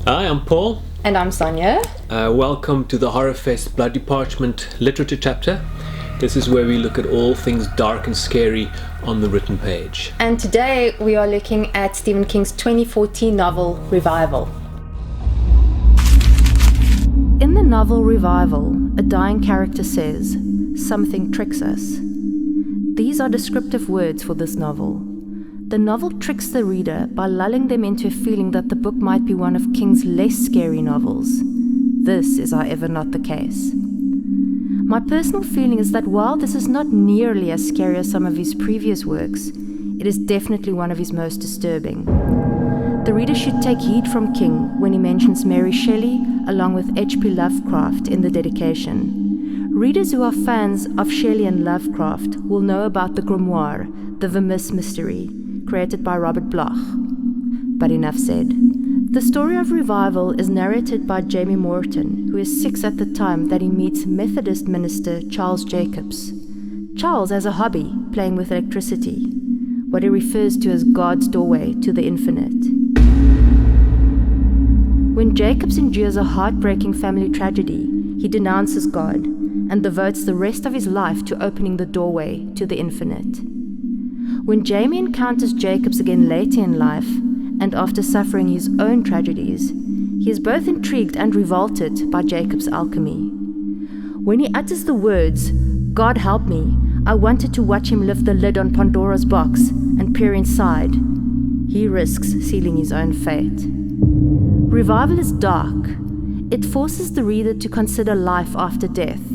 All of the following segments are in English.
Hi, I'm Paul. And I'm Sonia. Welcome to the Horrorfest Bloody Parchment literature chapter. This is where we look at all things dark and scary on the written page. And today we are looking at Stephen King's 2014 novel, Revival. In the novel Revival, a dying character says, "Something tricks us." These are descriptive words for this novel. The novel tricks the reader by lulling them into a feeling that the book might be one of King's less scary novels. This is, however, not the case. My personal feeling is that while this is not nearly as scary as some of his previous works, it is definitely one of his most disturbing. The reader should take heed from King when he mentions Mary Shelley along with H.P. Lovecraft in the dedication. Readers who are fans of Shelley and Lovecraft will know about the grimoire, the Vermis mystery, created by Robert Bloch. But enough said. The story of Revival is narrated by Jamie Morton, who is 6 at the time that he meets Methodist minister Charles Jacobs. Charles has a hobby, playing with electricity, what he refers to as God's doorway to the infinite. When Jacobs endures a heartbreaking family tragedy, he denounces God and devotes the rest of his life to opening the doorway to the infinite. When Jamie encounters Jacobs again later in life, and after suffering his own tragedies, he is both intrigued and revolted by Jacob's alchemy. When he utters the words, "God help me, I wanted to watch him lift the lid on Pandora's box and peer inside," he risks sealing his own fate. Revival is dark. It forces the reader to consider life after death.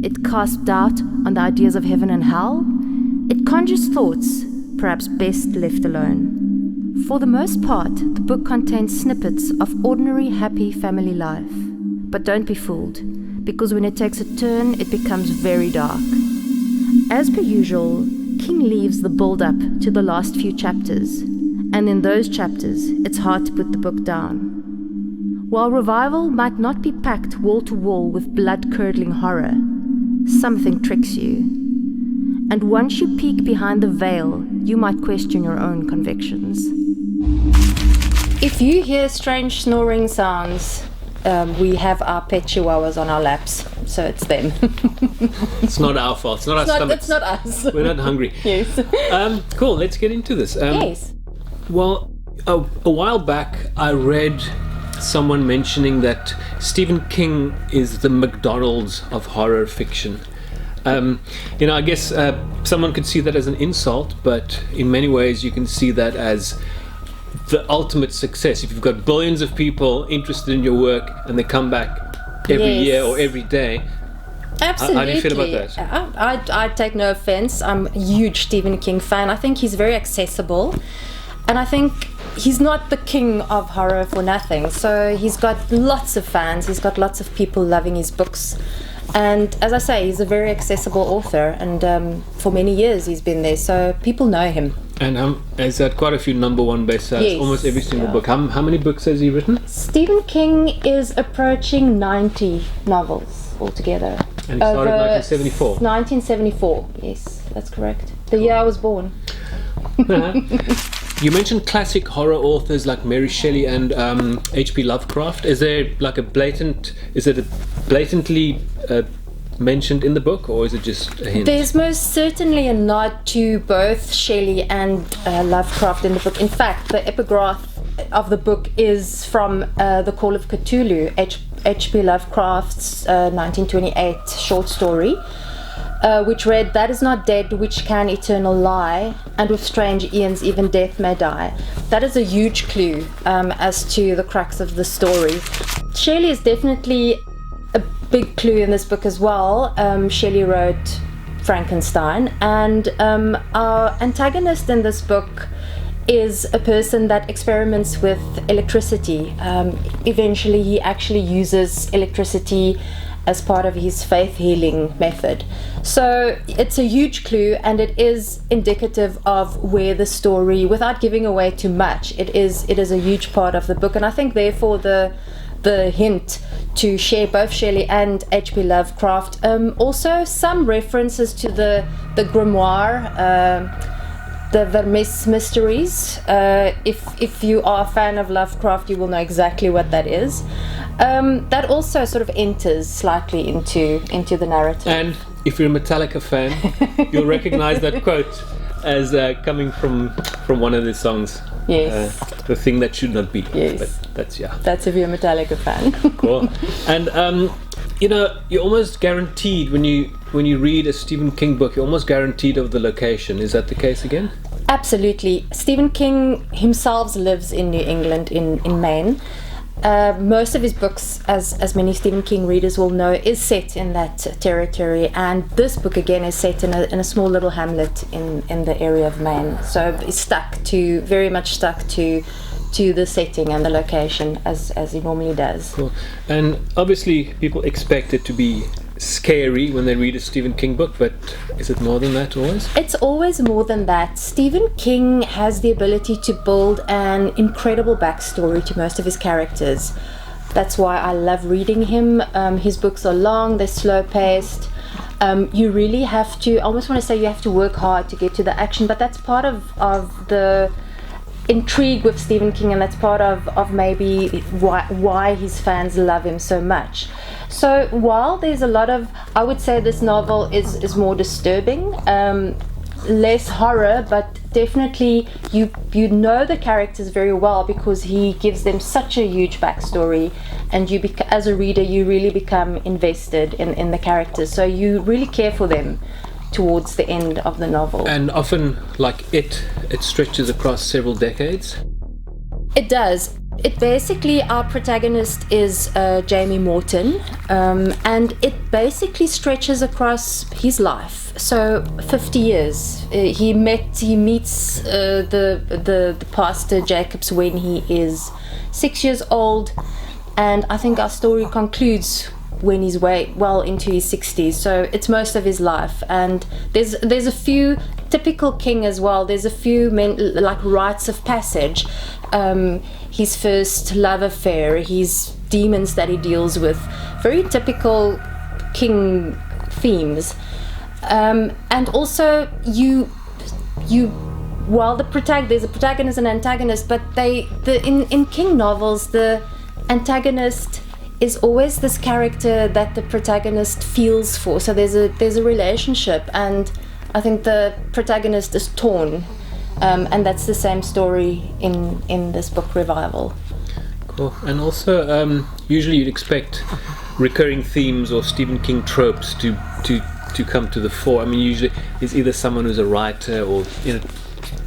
It casts doubt on the ideas of heaven and hell. It conjures thoughts, perhaps best left alone. For the most part, the book contains snippets of ordinary, happy family life. But don't be fooled, because when it takes a turn, it becomes very dark. As per usual, King leaves the build-up to the last few chapters, and in those chapters, it's hard to put the book down. While Revival might not be packed wall-to-wall with blood-curdling horror, something tricks you. And once you peek behind the veil, you might question your own convictions. If you hear strange snoring sounds, we have our pet chihuahuas on our laps, so it's them. It's not our fault. It's not our stomachs. It's not us. We're not hungry. Yes. Cool, let's get into this. Yes. Well, a while back I read someone mentioning that Stephen King is the McDonald's of horror fiction. I guess someone could see that as an insult, but in many ways you can see that as the ultimate success. If you've got billions of people interested in your work and they come back every year or every day. Absolutely. How do you feel about that? I take no offense. I'm a huge Stephen King fan. I think he's very accessible, and I think he's not the king of horror for nothing. So he's got lots of fans. He's got lots of people loving his books. And as I say, he's a very accessible author, and for many years he's been there, so people know him. And he's had quite a few #1 bestsellers, Yes, almost every single book. How many books has he written? Stephen King is approaching 90 novels altogether. And he started in 1974? 1974, yes, that's correct. The year I was born. You mentioned classic horror authors like Mary Shelley and H.P. Lovecraft. Is it blatantly mentioned in the book, or is it just a hint? There's most certainly a nod to both Shelley and Lovecraft in the book. In fact, the epigraph of the book is from The Call of Cthulhu, H.P. Lovecraft's 1928 short story. Which read, "That is not dead which can eternal lie, and with strange eons even death may die." That is a huge clue as to the crux of the story. Shelley is definitely a big clue in this book as well. Shelley wrote Frankenstein, and our antagonist in this book is a person that experiments with electricity. Eventually he actually uses electricity as part of his faith healing method. So it's a huge clue, and it is indicative of where the story, without giving away too much, it is a huge part of the book. And I think therefore the hint to share both Shelley and H.P. Lovecraft. Also some references to the grimoire the Vermis mysteries. If you are a fan of Lovecraft, you will know exactly what that is. That also sort of enters slightly into the narrative. And if you're a Metallica fan, you'll recognize that quote as coming from one of the songs. Yes. The thing that should not be. Yes. But that's, yeah. That's if you're a Metallica fan. Cool. And you're almost guaranteed when you read a Stephen King book, you're almost guaranteed of the location. Is that the case again? Absolutely. Stephen King himself lives in New England, in Maine. Most of his books, as many Stephen King readers will know, is set in that territory, and this book again is set in a small little hamlet in the area of Maine. So it's very much stuck to the setting and the location as he normally does. Cool. And obviously people expect it to be scary when they read a Stephen King book, but is it more than that always? It's always more than that. Stephen King has the ability to build an incredible backstory to most of his characters. That's why I love reading him. His books are long, they're slow paced. You really have to, I almost want to say you have to work hard to get to the action, but that's part of the intrigue with Stephen King, and that's part of maybe why his fans love him so much. So while there's a lot of, I would say this novel is more disturbing, less horror, but definitely you know the characters very well because he gives them such a huge backstory, and as a reader you really become invested in the characters, so you really care for them towards the end of the novel. And often, like it stretches across several decades. It does. It basically, our protagonist is Jamie Morton, and it basically stretches across his life. So 50 years. He meets the pastor Jacobs when he is 6 years old, and I think our story concludes when he's well into his 60s, so it's most of his life. And there's a few typical King as well. There's a few like rites of passage. His first love affair, his demons that he deals with, very typical King themes. And also while there's a protagonist and antagonist, but in King novels the antagonist is always this character that the protagonist feels for. So there's a relationship, and I think the protagonist is torn, and that's the same story in this book Revival. Cool. And also usually you'd expect recurring themes or Stephen King tropes to come to the fore. I mean, usually there's either someone who's a writer or,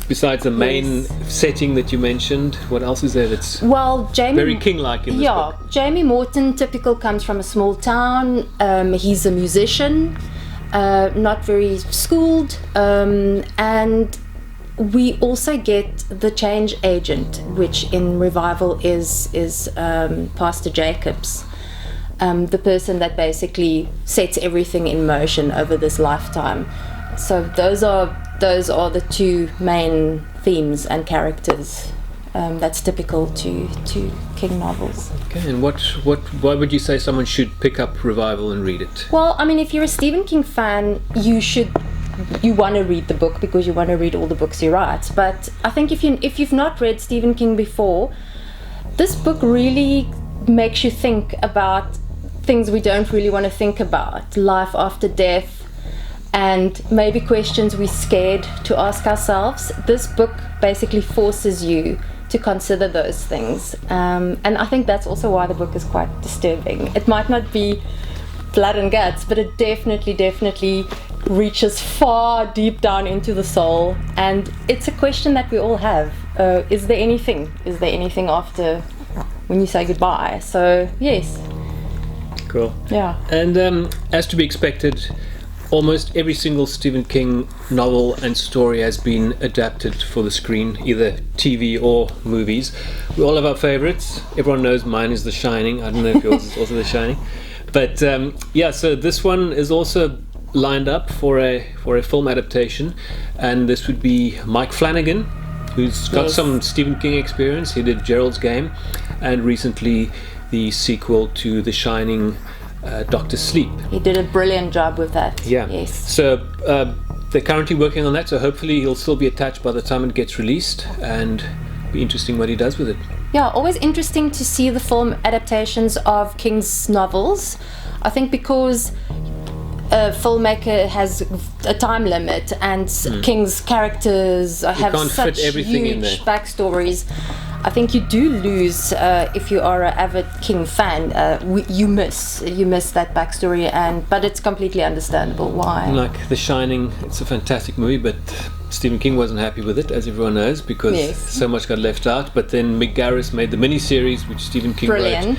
besides the main setting that you mentioned, what else is there that's very King-like in this book? Jamie Morton typical comes from a small town. He's a musician, not very schooled, and we also get the change agent, which in Revival is Pastor Jacobs, the person that basically sets everything in motion over this lifetime. So those are the two main themes and characters that's typical to King novels. Okay, and why would you say someone should pick up Revival and read it? Well, I mean, if you're a Stephen King fan, you want to read the book because you want to read all the books he writes. But I think if you've not read Stephen King before, this book really makes you think about things we don't really want to think about, life after death, and maybe questions we're scared to ask ourselves. This book basically forces you to consider those things, and I think that's also why the book is quite disturbing. It might not be blood and guts, but it definitely reaches far deep down into the soul, and it's a question that we all have. Is there anything after when you say goodbye? So yes. Cool. Yeah. And as to be expected, almost every single Stephen King novel and story has been adapted for the screen, either TV or movies. We all have our favorites. Everyone knows mine is The Shining. I don't know if yours is also The Shining. But so this one is also lined up for a film adaptation, and this would be Mike Flanagan, who's got some Stephen King experience. He did Gerald's Game, and recently the sequel to The Shining, Dr. Sleep. He did a brilliant job with that. Yeah. Yes. So they're currently working on that, so hopefully he'll still be attached by the time it gets released, and be interesting what he does with it. Yeah, always interesting to see the film adaptations of King's novels. I think because a filmmaker has a time limit, and King's characters have such huge backstories. I think you do lose if you are an avid King fan. You miss that backstory, but it's completely understandable why. Like The Shining, it's a fantastic movie, but Stephen King wasn't happy with it, as everyone knows, because so much got left out. But then Mick Garris made the miniseries, which Stephen King wrote,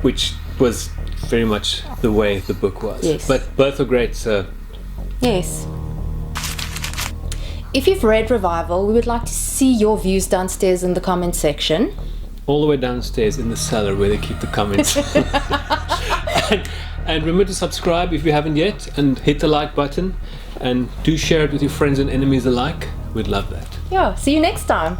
which was very much the way the book was. Yes. But both are great, so... Yes. If you've read Revival, we would like to see your views downstairs in the comment section. All the way downstairs in the cellar where they keep the comments. and remember to subscribe if you haven't yet, and hit the like button, and do share it with your friends and enemies alike. We'd love that. Yeah, see you next time.